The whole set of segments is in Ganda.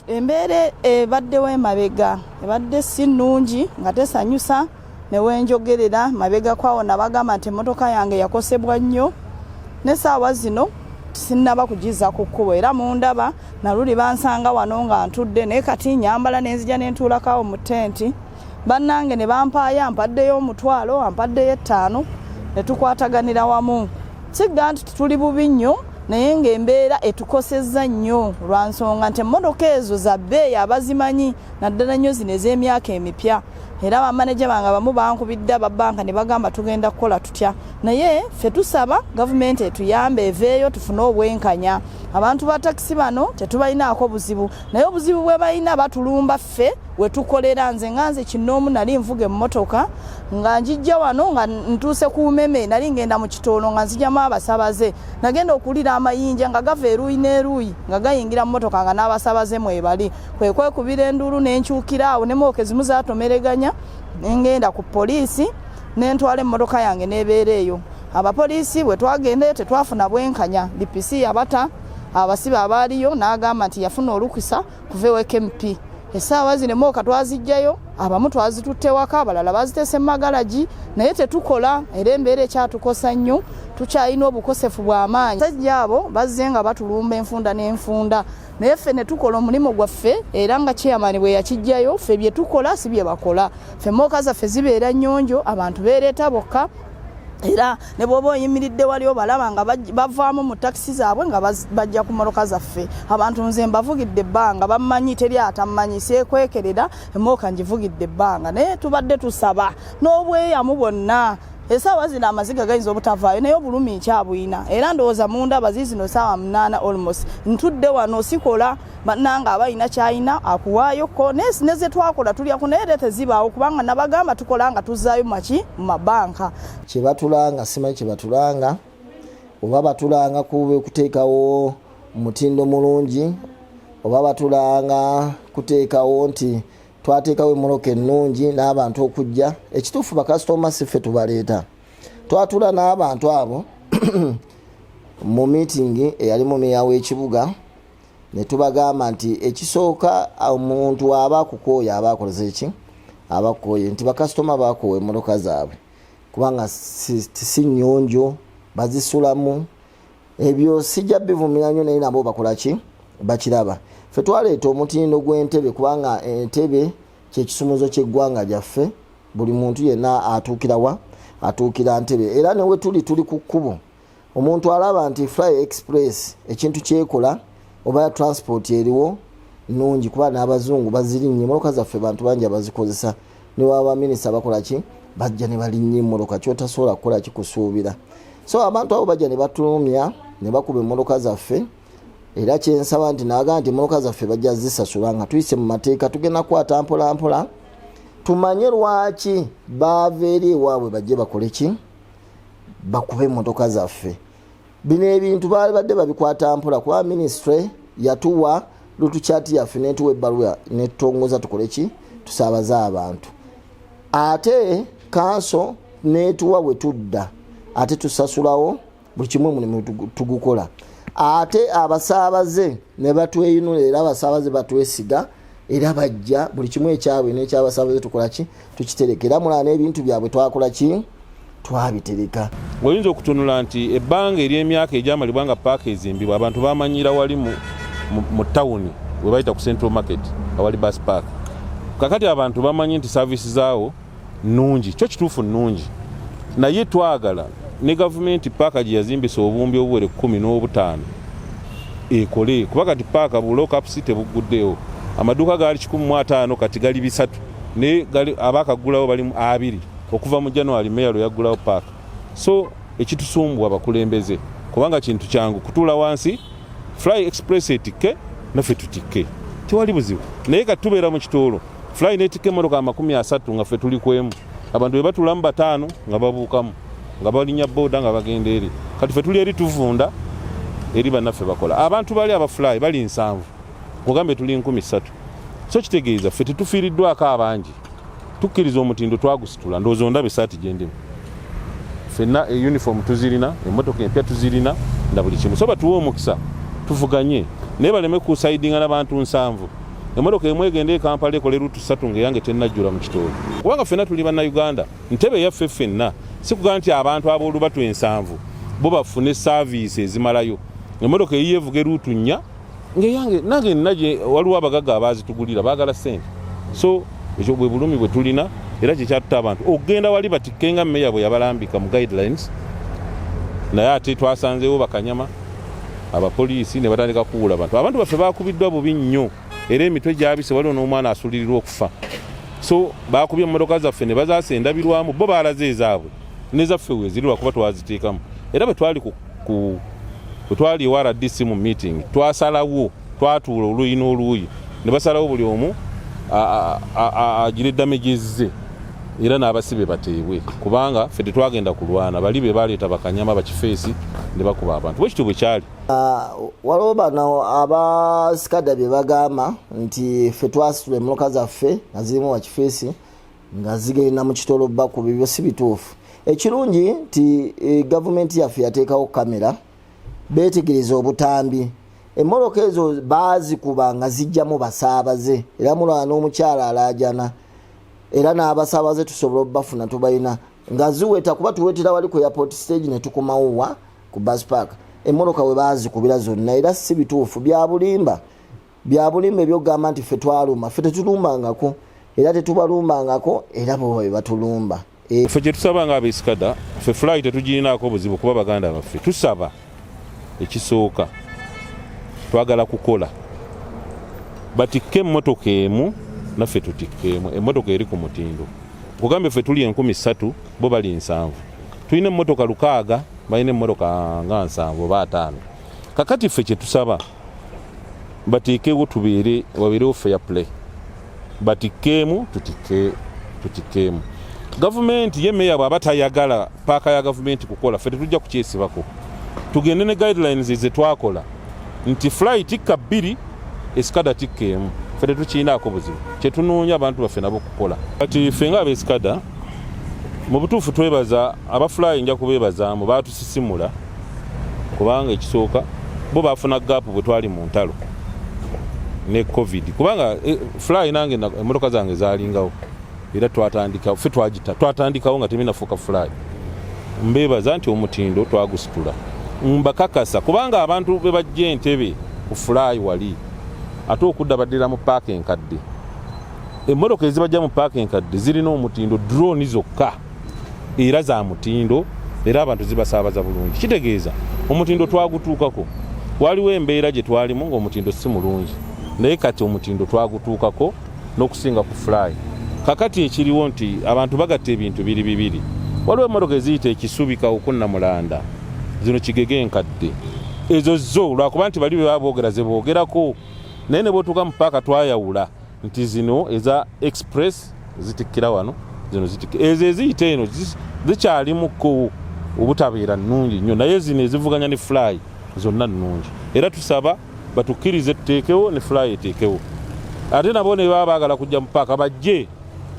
embeere ebaddewo emabega ebadde si nnungi nga tesanyusa ne wenjogerera mabega kwawo nabagamba nti emmotoka yange yakosebwa nnyo n'essaawa zino sinnaba kugiza ku kkubo era mu ndaba naluli bansanga wano nga ntudde naye kati nyambala nenzija ne ntuulakawo mu tenti bannange ne bampaaya mpaddeyo omutwalo ampaddeyo 5 ne tukwataganira wamu sigga nti tuli bubi nnyo naye ng'embeera etukosezza nnyo lwa nsonga nti emmotoka ezo za bbeeyi abazimanyi naddala nnyo zino ez'emyaka emipya era bamaneja bange abamu bankubidde ababbanka ne bagamba tugenda kukola tutya naye ffe tusaba gavumenti etuyambe eveeyo tufune obwenkanya abantu ba takisi bano tetubalinaako buzibu naye obuzibu bwe balina batulumba ffe we tukolera nze kinoomu nali nvuga emmotoka nga njijja wano nga ntuuse ku Meme nali ngenda mu Kitoolo nga nzijamu abasabaze nagenda okulira amayinja nga gava eruuyi n'eruuyi nga gayingira mu mmotoka nga n'abasabaze mwebali kwekubira enduulu n'enkyukira awo ne Mwokezimu zaatomereganya ngenda ku poliisi n'entwala emmotoka yange n'ebeera eyo abapoliisi bwe twagendayo tetwafuna bwenkanya DPC yabata abasibe abaaliyo n'agamba nti yafuna olukusa kuva ew'eka MP essaawa zino Mooka twazijjayo abamu twazitutte waka abalala baziteese mu magalagi naye tetukola era embeera ekyatukosa nnyo tukyalina obukosefu bw'amaanyi sajja abo bazze nga batulumba enfunda n'enfunda naye ffe ne tukola omulimu gwaffe era nga chairman bwe yakijjayo ffe bye tukola si bye bakola ffe Mooka zaffe zibeera nnyonjo abantu beereeta bokka era ne bwoba oyimiridde wali obalaba nga bavaamu mu takisi zaabwe nga bajja ku mmotoka zaffe abantu nze mbavugidde ebbanga bammanyi teri atammanyi seekwekerera Mooka ngivugidde ebbanga naye tubadde tusaba n'obweyamu bwonna essaawa zino amaziga gayinza obutavaayo naye obulumi nkyabuyina era ndowooza munda bazizino ssaawa 8 almost ntudde wano sikola bannanga abayina kyayina akuwaayoko ne ze twakola tulyako naye era tezibaawo kubanga nabagamba tukola nga tuzzaayo maki mu mabanka kye batulanga simanyi kye batulanga oba batulanga kuteekawo mutindo mulungi oba batulanga kuteekawo nti twateekawo emmoloka ennungi n'abantu okujja ekituufu bakasitoma siffe tubaleeta twatula n'abantu abo mu miitingi eyali mu meeya w'ekibuga ne tubagamba nti ekisooka omuntu aba akukooya aba akoleze eki aba akukooye nti bakasitoma bakoowa emmoloka zaabwe kubanga si nnyonjo bazisulamu ebyo sijja bivumira nnyo naye nabo bakola ki bakiraba ffe twaleeta omutindo gw'entebe kubanga entebe kyekisumuzo ky'eggwanga lyaffe buli muntu yenna atuukira ntebe era newe tuli ku kkubo omuntu alaba nti Fly Express ekintu kyekola oba transport eriwo nnungi kuba n'abazungu bazirinnye emmoloka zaffe bantu bangi abazikozesa ne waba minisita bakola ki bajja ne balinnye emmoloka kyotasobola kukola kikusuubira so abantu abo bajja ne batulumya ne bakuba emmoloka zaffe era kyensaba nti naga nti emmoloka zaffe bajja zisasula nga tuyise mu mateeka tugenda kwata mpola tumanye lwaki baava eri ewaabwe bajje bakole ki bakube emmotoka zaffe bino ebintu baali badde babikwata mpola kuba ministry yatuwa lutukyati yaffe netuwa ebbaluwa netutongoza tukole ki tusaabaze abantu ate kanso netuwa we tudda ate tusasulawo buli kimu mulimu tugukola ate abasaabaze ne batweyinula era abasaabaze batwesiga era bajja buli kimu ekyabwe n'ekyabasaabaze tukola ki tukiterekera mulala n'ebintu byabwe twakola ki twabitereka oyinza okutunula nti ebbanga ery'emyaka egyamalibwa nga paaka ezimbibwa abantu bamanyira wali mu tawuni we bayita ku Central Market awali bus park kakati abantu bamanyi nti service zaawo nnungi kyo kituufu nnungi naye twagala ne gavumenti paaka gye yazimbisa obumbi obuwere 15 ekole kuba kati paaka bulokapusi tebuguddewo amaduuka gaali 15 kati gali 3 ne gali abakagulawo bali 2 okuva mu January meya lo yagulawo paaka so ekitusumbwa abakulembeze kubanga kintu kyangu kutuula wansi Fly Express etike naffe tutike tewali buzibu naye katubeera mu Kitoolo Fly netike emmotoka 30 nga ffe tuli kwemu abantu be batulamu 5 nga babuukamu nga balinya boda nga bagenda eri kati ffe tuli eri tuvunda eri bannaffe bakola abantu bali aba Fly bali 7 kugambe tuli 13 so kitegeeza ffe tetufiiriddwako abangi tukkiriza omutindo twagusitula ndowooza ndabe saati gyendimu ffenna uniform tuzirina emmotoka empya tuzirina na buli kimu so batuwa omukisa tuvuganye naye baleme kusaidinga n'abantu 7 emmotoka emu egenda e Kampala ekole ruutu 3 ng'eyange tennajjula mu Kitoogo. Kubanga ffenna tuli bannayuganda, ntebe yaffe ffenna, si kugaa nti abantu ab'olubatu 7 bo bafune saaviisi ezimalayo. Emmotoka eyiye evuga ruutu 4 ng'eyange nange nnaje waliwo abagagga abaazitugulira baagala ssente. So ekyo bwe bulumi bwe tulina era kyekyatuta abantu ogenda wali batikkenga mmeya bwe yabalambika mu guidelines, naye ate twasanzeewo bakanyama abapoliisi ne batandika kuwula abantu baffe baakubiddwa bubi nnyo era emitwe gyabise waliwo n'omwana asulirirwa okufa. So baakubye emmotoka zaffe ne bazaasa endabirwamu, bo baalaze ezaabwe nezaffe weeziri lwakuba twaziteekamu. Era bwe twali ewa RDC mu meeting twasalawo, twatuula oluuyi n'oluuyi ne basalawo buli omu agire damages ze era n'abasibe bateebwe, kubanga ffe tetwagenda kulwana, bali be baleeta bakanyama bakifeesi ne bakuba abantu. Bwe kityo bwe kyali. Waliwo bano abasikada bye bagamba nti ffe twasitula emmotoka zaffe nga zirimu wakifeesi nga zigenda mu Kitoro bakuba, ebyo si bituufu. Ekirungi nti gavumenti yaffe yateekawo kamera beetegereza obutambi. Emmotoka ezo baazikuba nga zijjamu basaabaze, era mulwana n'omukyala alaajana, era n'abasaabaze tusobola obbafuna tubalina nga ziweta, kuba tuwetera wali ku airport stage ne tukomawo ku bus park. Emmotoka we baazikubira zonna era si bituufu, bya bulimba ebyogamba nti ffe twaluma. Ffe tetulumbangako era tetubalumbangako, era bo bwe batulumba. Ffe kye tusaba ng'abeesikada, ffe fly tetugirinaako buzibu kuba baganda baffe. Tusaba ekisooka, twagala kukola batikke emmotoka emu naffe tutikke emu. Emmotoka eri ku mutindo, kugambe ffe tuli 3,000 bo bali 7. Tulina emmotoka 600 balina emmotoka nga 7 oba 5. Kakati ffe kye tusaba bateekewo wabeerewo fair play, batikkeemu tutikkeemu. Gavumenti ye meya bw'aba tayagala paaka ya gavumenti kukola, ffe tetujja kukyesibako. Tugende ne guidelines ze twakola nti flight tikka 2 esikada tikka emu, ffe tetukirinaako buzibu. Kyetunoonya abantu baffe nabo kukola. Kati ffe ng'abeesikada mu butuufu twebaza abafly, nja kubeebazaamu, baatusisimula kubanga ekisooka bo baafuna gaapu bwe twali mu ntalo ne covid, kubanga fly nange emmotoka zange zaalingawo era twatandikawo nga teminafuuka fly. Mbeebaza nti omutindo twagusitula, mbakakasa kubanga abantu be bajja Entebbe ku fly wali ate okudda baddira mu paaka enkadde. Emmotoka ezibajja mu paaka enkadde zirina omutindo, drone zokka era za mutindo, era abantu zibasaabaza bulungi. Kitegeeza omutindo twagutuukako. Waliwo embeera gye twalimu ng'omutindo si mulungi, naye kati omutindo twagutuukako n'okusinga ku fly. Kakati ekiriwo nti abantu bagatta ebintu bibiri. Waliwo emmotoka eziyita ekisubika okunnamulanda, zino Kigege enkadde, ezo zo lwakuba nti bali be baboogera ze boogerako, naye ne bw'otuuka mu paaka twayawula nti zino eza express zitikkira wano, zino zitikkira. Ezo eziyita eno zikyalimuko obutabeera nnungi nnyo, naye zino ezivuganya ne fly zonna nnungi. Era tusaba batukkirize tuteekewo ne fly eteekewo. Ate nabo ne baba baagala kujja mu paaka bajje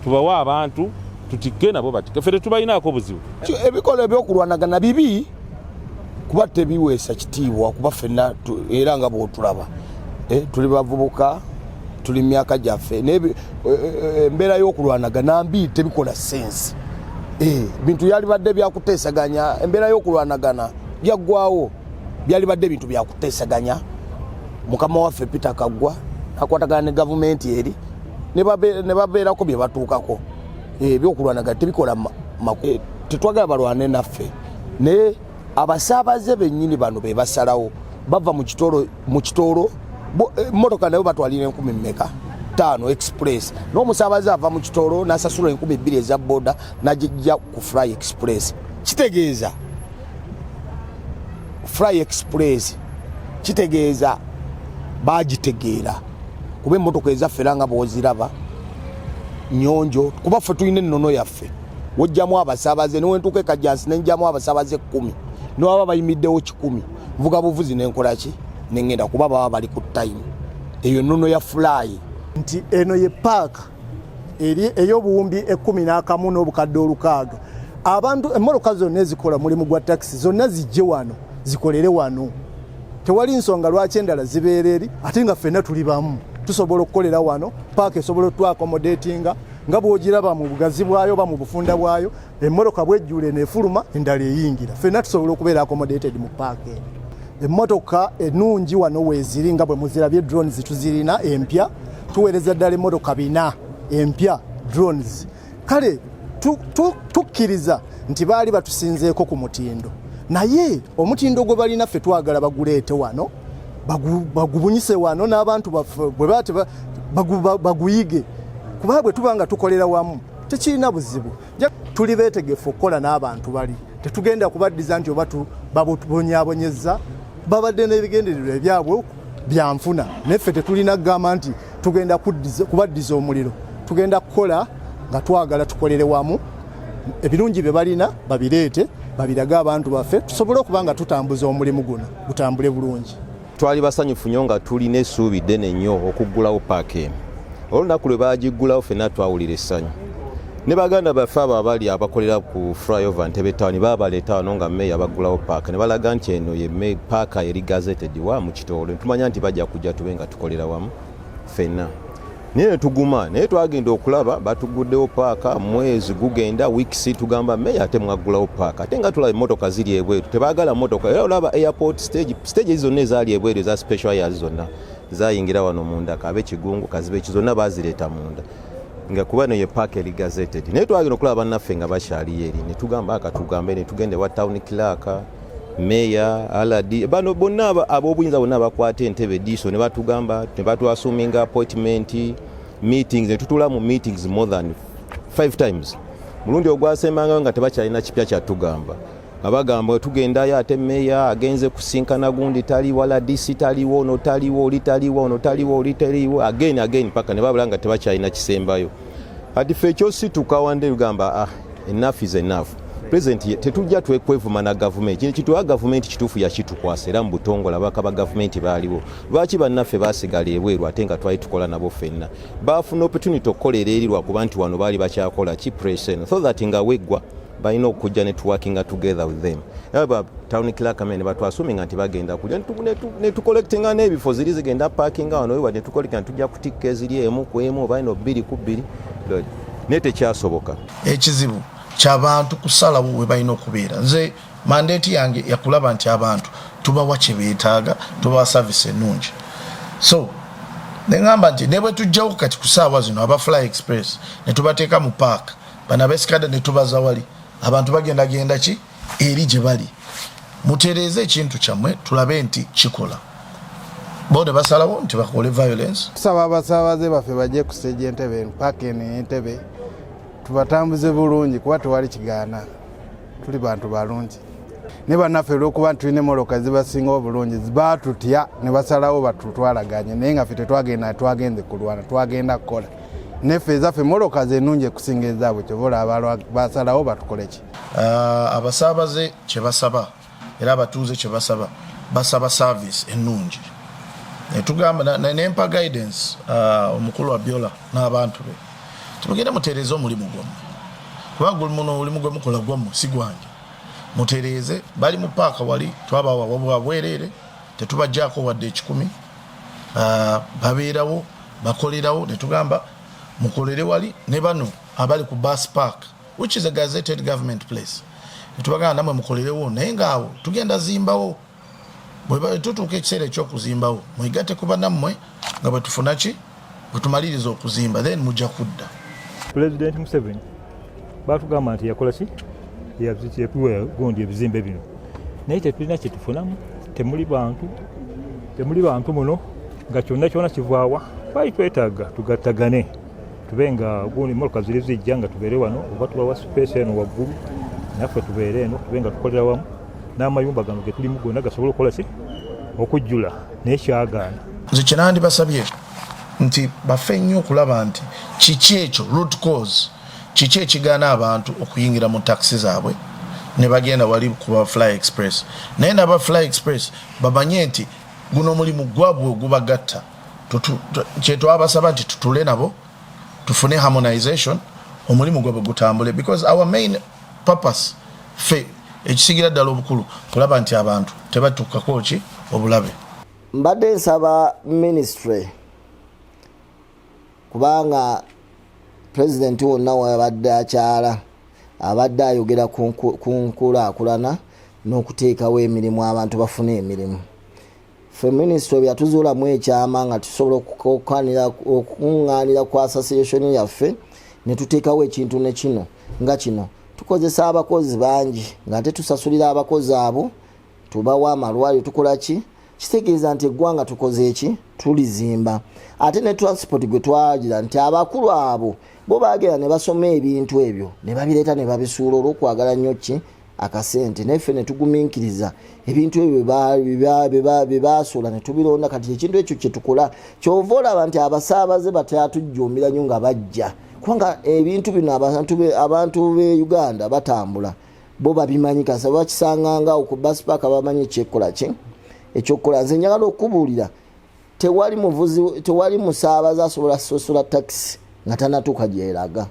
tubawa abantu tutikke nabo batikke. Ffe tetubalinaako buzibu. Ebikola ebyokulwanagana bibi kuba tebiweesa kitiibwa, kuba ffenna era nga bw'otulaba tuli bavubuka, tuli myaka gyaffe, embeera y'okulwanagana mbi tebikola sensi. Bintu byali badde byakuteesaganya, embeera y'okulwanagana byaggwawo, byali badde bintu byakuteesaganya. Mukama waffe Peter Kaggwa akwatagana ne gavumenti eri ne babeerako bye batuukako. Ebyokulwanagana tebikola tetwagala balwane naffe, naye abasaabaze bennyini bano be basalawo bava mu Kitoro emmotoka nayo batwalira 10,000 express, n'omusaabaze ava mu Kitoro n'asasula 2,000 eza boda n'agijja ku Fly Express. Kitegeeza Fly Express kitegeeza bagitegeera kuba emmotoka ezaffe era nga bw'oziraba nnyonjo, kuba ffe tulina ennono yaffe. Wojjamu abasaabaze newentuuka Kajansi nenjamu abasaabaze 10 n'ababa bayimiddewo 10, nvuga buvuzi nenkola ki nengenda kuba baba bali ku time. Eyo nnono ya Fly nti eno ye paaka eri ey'obuwumbi 11 n'obukadde 600. Abantu emmotoka zonna ezikola mulimu gwa taxi zonna zijje wano zikolere wano, tewali nsonga lwaki endala zibeera eri ate nga ffenna tuli bamu. tusobola okukolera wano paaka esobola otwacommodatinga nga bw'ogiraba mu bugazi bwayo ba mu bufunda bwayo emmotoka bwejjula neefuluma endala eyingira ffenna tusobola okubeera accommodated mu paaka eno emmotoka ennungi wano weeziri nga bwe muzirabye drones tuzirina empya tuweereza ddala emmotoka 4 empya drones kale tukkiriza nti baali batusinzeeko ku mutindo naye omutindo gwe balina ffe twagala baguleete wano bagubunyise wano n'abantu baffe bwe bate baguyige kuba bwe tuba nga tukolera wamu tekirina buzibu tuli beetegefu okukola n'abantu bali tetugenda kubaddiza nti oba babonyabonyeza babadde n'ebigendererwa ebyabwe byanfuna neffe tetulina kugamba nti tugenda kubaddiza omuliro tugenda kukola nga twagala tukolere wamu ebirungi bye balina babireete babirage abantu baffe tusobole okuba nga tutambuza omulimu guno gutambule bulungi. Twali basanyufu nnyo nga tulina essuubi ddene nnyo okuggulawo paaka eno olunaku lwe bagiggulawo ffenna twawulira essanyu ne baganda baffe abo abali abakolera ku flyover Ntebe Town babaleeta wano nga meeya baggulawo paaka ne balaga nti eno ye paaka eri gazetted wa mu kitolo tumanya nti bajja kujja tube nga tukolera wamu ffenna naye tuguma naye twagenda okulaba batuguddewo paaka mwezi gugenda weeks tugamba meeya ate mwaggulawo paaka ate nga tulaba emmotoka ziri ebweru tebaagala mmotoka era olaba airport stage zonna ezaali ebweru eza special yas zonna zayingira wano munda kabe kigungu kazibe zonna bazireeta munda nga kuba no ye paaka eri gazetted naye twagenda okulaba bannaffe nga bakyali eri ne tugamba akatugambe ne tugende wa town clerk meya aladi bano bonna ab'obuyinza bonna bakwata entebe diso ne batugamba ne batwasuminga appointment meetings ne tutula mu meetings more than 5 times mulundi ogwasembanga nga tebakyalina kipya kyatugamba abagamba tugendayo ate meya agenze kusinkana gundi taliwo aladisi taliwo ono taliwo oli taliwo ono taliwo oli taliwo again paka ne babula nga tebakyalina kisembayo ati ffe ekyosituka wande ugamba enough is enough present tetujja twekwevuma na gavumenti kino kitwa gavumenti kituufu yakitukwasa era mu butongola abaka ba gavumenti baaliwo lwaki bannaffe basigala ebweru ate nga twali tukola nabo ffenna baafuna opportunity okukolera eri lwakuba nti wano baali bakyakola kipression so that nga weggwa balina okujja networking together with them aba town clerk ne batwasuminga nti bagenda kujja ne tucollectinga n'ebifo ziri zigenda parking wano we ne tukoleka tujja kutikka eziri emu ku emu oba ino 2 ku 2 ne tekyasoboka ekizibu ky'abantu kusalawo we balina okubeera nze mandate yange yakulaba nti abantu tubawa kye beetaaga tubawa service ennungi so neŋŋamba nti ne bwe tujjawo kati ku ssaawa zino aba fly express ne tubateeka mu park bana besikada ne tubaza wali abantu bagenda ki eri gye bali mutereeze ekintu kyammwe tulabe nti kikola bode basalawo nti bakole violence tusaba abasaabaze baffe bajje ku stage Entebbe paaka eno Entebbe tubatambuze bulungi kuba tewali kigaana tuli bantu balungi ne bannaffe olw'okuba tulina emmotoka zibasinga obulungi baatutya ne basalawo batutwalaganye naye nga ffe twagenze kulwana twagenda kukola neffe ezaffe emmotoka zennungi ekusinga ezaabwe kyobola basalawo batukole ki abasaabaze kye basaba era abatuuze kye basaba service ennungi netugamba nempa guidance omukulu wa Biola n'abantu be tubagenda mutereeze omulimu gwammwe kubanga omulimu gwe mukola gwammwe si gwange mutereeze bali mu paaka wali twabawa wabwereere tetubajjaako wadde 10 babeerawo bakolerawo netugamba mukolere wali ne bano abali ku bus park which is a gazetted government place netubagamba namwe mukolerewo naye ngaawo tugenda zimbawo bwe tutuuka ekiseera ekyokuzimbawo muyigatte kuba nammwe nga bwe tufuna ki bwe tumaliriza okuzimba then mujja kudda. President Museveni batugamba nti yakola ki yapiwa gundi ebizimbe bino naye tetulina kyetufunamu temuli bantu muno nga kyonna kivaawa twali twetaaga tugattagane tube nga gundi emmotoka ziri zijja nga tubeere wano oba tubawa space eno waggulu naffe tubeere eno tube nga tukolera wamu n'amayumba gano ge tulimu gonna gasobole okukola ki okujjula naye kyagaana. Nze kyenandi basabye nti baffe nnyo okulaba nti kiki ekyo root cause kiki ekigaana abantu okuyingira mu taxi zaabwe ne bagenda wali kuba Fly Express naye naba Fly Express babanye nti guno omulimu gwabwe ogubagatta kyetwabasaba nti tutule nabo tufune harmonization omulimu gwabwe gutambule because our main purpose fe ekisigira ddala obukulu kulaba nti abantu tebatuukako ki obulabe. Mbadde nsaba ministry kubanga pulezidenti wonna wabadde akyala abadde ayogera ku nkulaakulana n'okuteekawo emirimu abantu bafune emirimu. Ffe minisitule byatuzuulamu ekyama nga tusobola okukuŋŋaanira ku association yaffe ne tuteekawo ekintu ne kino nga kino tukozesa abakozi bangi ng'ate tusasulira abakozi abo tubawa amalwaliro tukola ki kitegeeza nti eggwanga tukoze eki tulizimba. Ate ne transport gwe twagira nti abakulu abo bo baagera ne basoma ebintu ebyo ne babireeta ne babisuula olw'okwagala nnyo ki akasente. Naffe ne tugumiikiriza ebintu ebyo bye baasuula ne tubironda. Kati ekintu ekyo kye tukola kyova olaba nti abasaabaze batyatujjumbira nnyo nga bajja kubanga ebintu bino abantu b'e Uganda batambula bo babimanyi kasa bakisanganga ku bus park bamanyi ekyekola ki ekyokukola. Nze njagala okubuulira tewali musaabaze asobola sosola taxi nga tanatuuka gyeraga.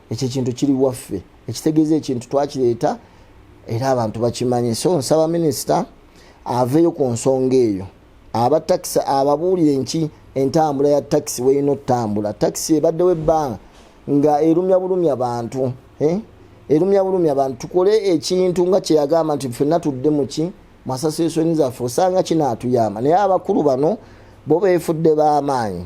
Ekyo ekintu kiri waffe ekitegeeza ekintu twakireeta era abantu bakimanyi. So nsaba minisita aveeyo ku nsonga eyo abataxi ababuulire nki entambula ya taxi weyina otambula. Taxi ebaddewo ebbanga nga erumya bulumya bantu erumya bulumya bantu. Tukole ekintu nga kyeyagamba nti ffenna tudde muki mu association zaffe osanga kinaatuyamba naye abakulu bano bo beefudde b'amaanyi.